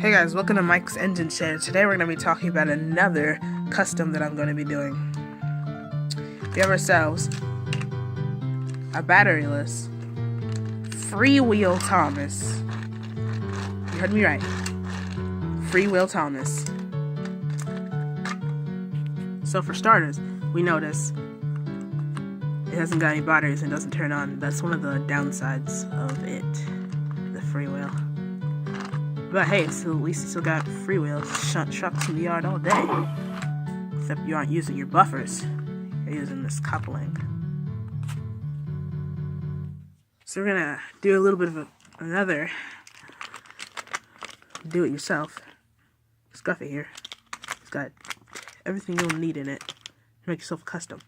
Hey guys, welcome to Mike's Engine Share. Today we're going to be talking about another custom that I'm going to be doing. We have ourselves a batteryless freewheel Thomas. You heard me right. Freewheel Thomas. So for starters, we notice it hasn't got any batteries and doesn't turn on. That's one of the downsides of it, the freewheel. But hey, so at least you still got freewheels shucked in the yard all day. Except you aren't using your buffers. You're using this coupling. So we're gonna do a little bit of another do-it-yourself Scruffy here. It's got everything you'll need in it to make yourself a custom.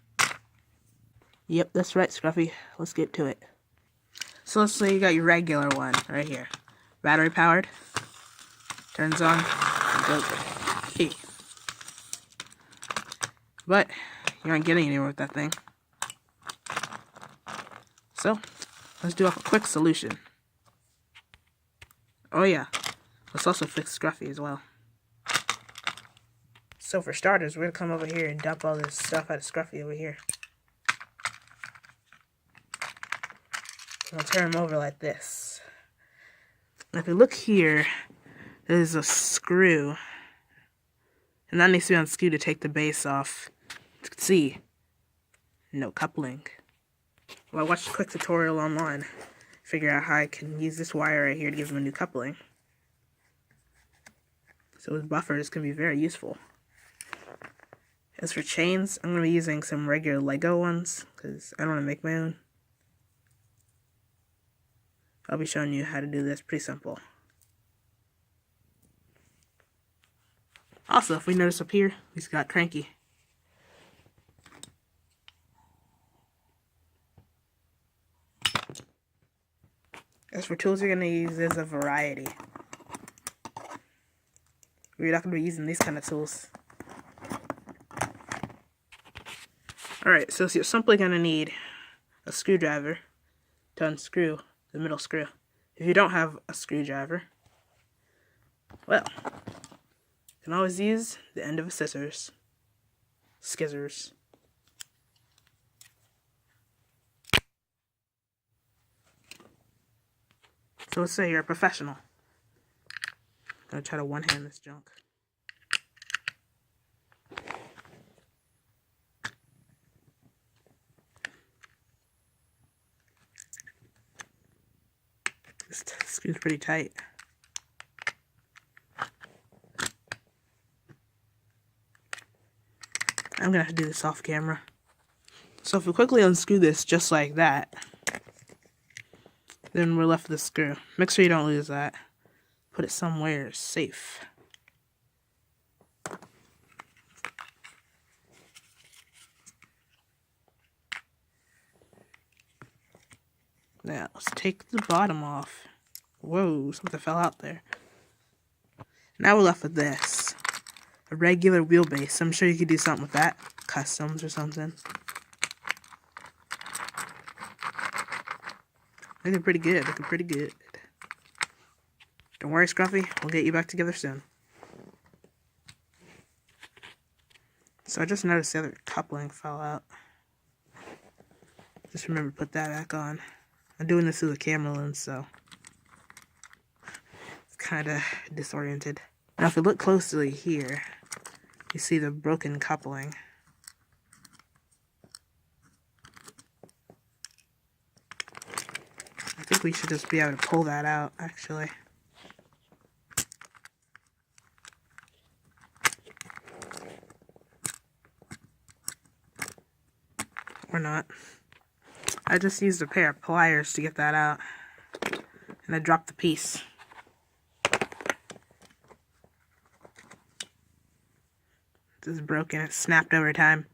Yep, that's right, Scruffy. Let's get to it. So let's say you got your regular one right here. Battery powered. Turns on, goes hey. But you aren't getting anywhere with that thing. So let's do a quick solution. Oh yeah, let's also fix Scruffy as well. So for starters, we're gonna come over here and dump all this stuff out of Scruffy over here. We'll turn him over like this. And if you look here, there's a screw, and that needs to be unscrewed to take the base off. You can see, no coupling. Well, I watched a quick tutorial online, figure out how I can use this wire right here to give them a new coupling. So with buffers can be very useful. As for chains, I'm going to be using some regular Lego ones, because I don't want to make my own. I'll be showing you how to do this, pretty simple. Also, if we notice up here, he's got cranky. As for tools you're going to use, there's a variety. We're not going to be using these kind of tools. Alright, so you're simply going to need a screwdriver to unscrew the middle screw. If you don't have a screwdriver, well, you can always use the end of a scissors. Skizzers. So let's say you're a professional. I'm gonna try to one-hand this junk. This screw's pretty tight. I'm gonna have to do this off camera. So if we quickly unscrew this just like that, then we're left with the screw. Make sure you don't lose that. Put it somewhere safe. Now let's take the bottom off. Whoa, something fell out there. Now we're left with this. A regular wheelbase. I'm sure you could do something with that. Customs or something. Looking pretty good. Looking pretty good. Don't worry, Scruffy. We'll get you back together soon. So I just noticed the other coupling fell out. Just remember to put that back on. I'm doing this through the camera lens, so it's kind of disoriented. Now if you look closely here, you see the broken coupling. I think we should just be able to pull that out, actually. Or not. I just used a pair of pliers to get that out. And I dropped the piece. This is broken. It's snapped over time.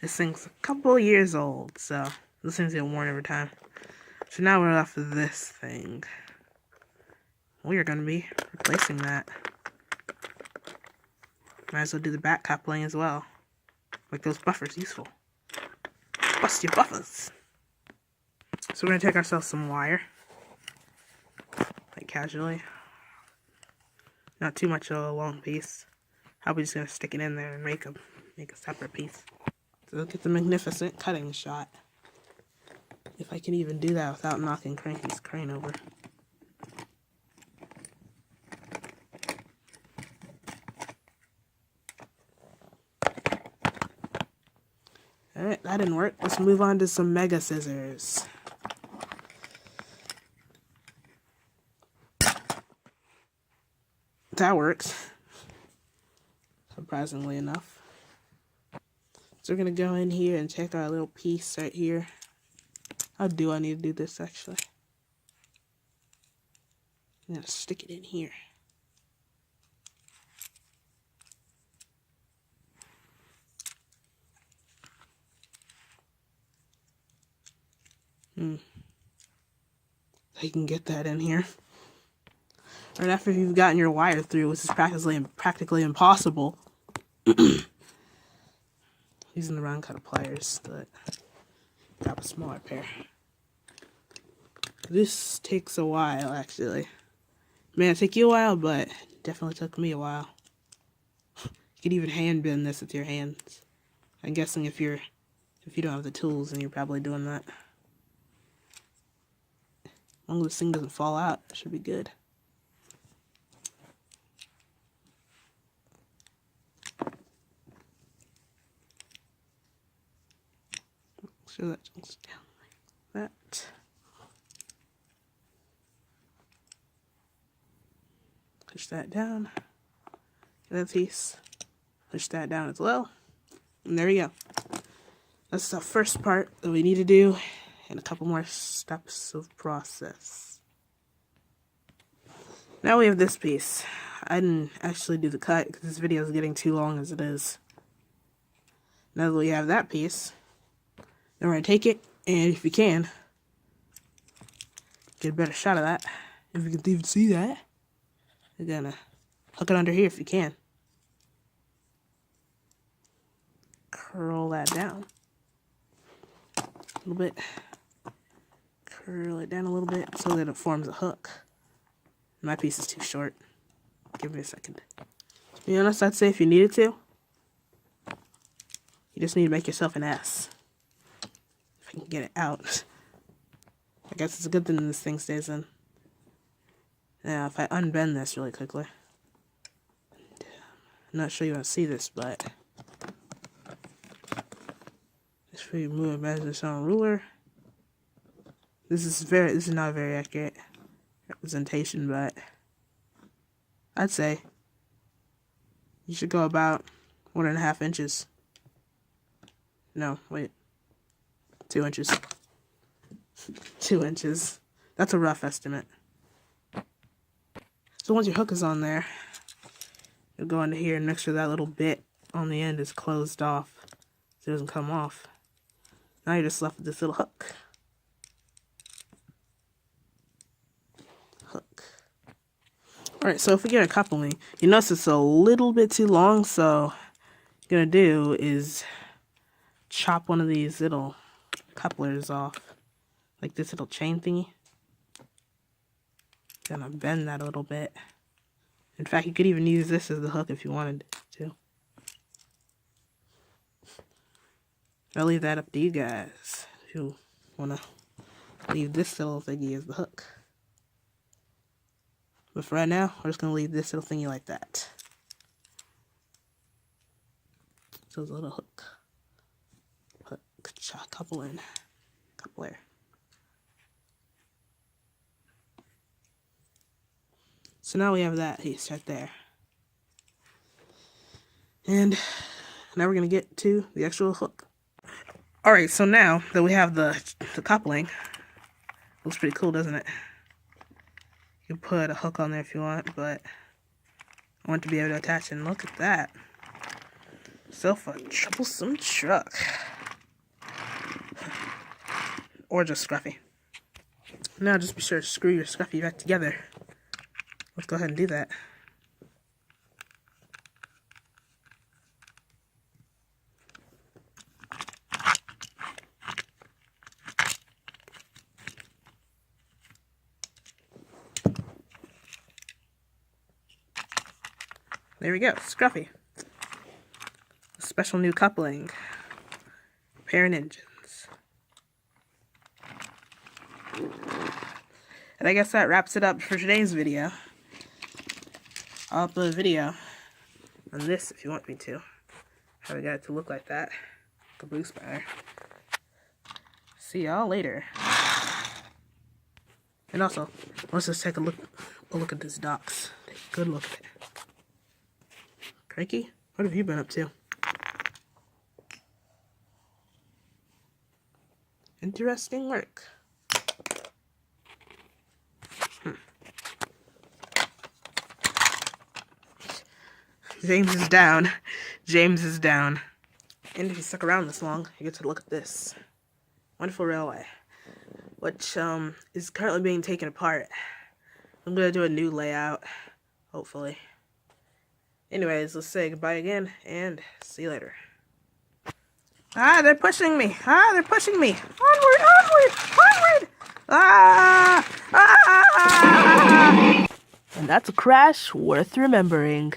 This thing's a couple years old, so this thing's getting worn over time. So now we're left with this thing. We are going to be replacing that. Might as well do the back coupling as well. Make those buffers useful. Bust your buffers. So we're going to take ourselves some wire. Like casually. Not too much of a long piece. Probably just gonna stick it in there and make a separate piece. So look at the magnificent cutting shot. If I can even do that without knocking Cranky's crane over. Alright, that didn't work. Let's move on to some mega scissors. That works. Surprisingly enough. So we're going to go in here and take our little piece right here. How do I need to do this actually? I'm going to stick it in here. So you can get that in here. Right after you've gotten your wire through, which is practically impossible. Using the round cut of pliers, but grab a smaller pair. This takes a while, actually. It may not take you a while, but it definitely took me a while. You could even hand bend this with your hands. I'm guessing if you don't have the tools, then you're probably doing that. As long as this thing doesn't fall out, it should be good. So that goes down like that. Push that down. Get that piece. Push that down as well. And there we go. That's the first part that we need to do, and a couple more steps of process. Now we have this piece. I didn't actually do the cut because this video is getting too long as it is. Now that we have that piece, then we're going to take it, and if you can, get a better shot of that. If you can even see that, you're going to hook it under here if you can. Curl that down a little bit. Curl it down a little bit so that it forms a hook. My piece is too short. Give me a second. To be honest, I'd say if you needed to, you just need to make yourself an S. If I can get it out. I guess it's a good thing this thing stays in. Now, if I unbend this really quickly. I'm not sure you want to see this, but if we move and measure this on a ruler. This is not a very accurate representation, but I'd say you should go about 1.5 inches. No, wait. 2 inches. 2 inches. That's a rough estimate. So once your hook is on there, you'll go into here and make sure that little bit on the end is closed off so it doesn't come off. Now you're just left with this little hook. Alright, so if we get a coupling, you notice it's a little bit too long, so what you're going to do is chop one of these little couplers off, like this little chain thingy. Gonna bend that a little bit. In fact, you could even use this as the hook if you wanted to. I'll leave that up to you guys if you want to leave this little thingy as the hook. But for right now, we're just going to leave this little thingy like that. So it's a little hook. Coupler. So now we have that piece right there. And now we're going to get to the actual hook. Alright, so now that we have the coupling, looks pretty cool, doesn't it? You can put a hook on there if you want, but I want to be able to attach it. And look at that. Self a troublesome truck. Or just Scruffy. Now just be sure to screw your Scruffy back together. Let's go ahead and do that. There we go, Scruffy. Special new coupling. Pairing engines. And I guess that wraps it up for today's video. I'll upload a video on this if you want me to. How we got it to look like that. Like a blue spanner. See y'all later. And also, let's just take a look at this docks. Take a good look at it. Cranky, what have you been up to? Interesting work. James is down. James is down. And if you stuck around this long, you get to look at this wonderful railway, which is currently being taken apart. I'm gonna do a new layout, hopefully. Anyways, let's say goodbye again, and see you later. Ah, they're pushing me! Ah, they're pushing me! Onward, onward, onward! Ah! Ah! And that's a crash worth remembering.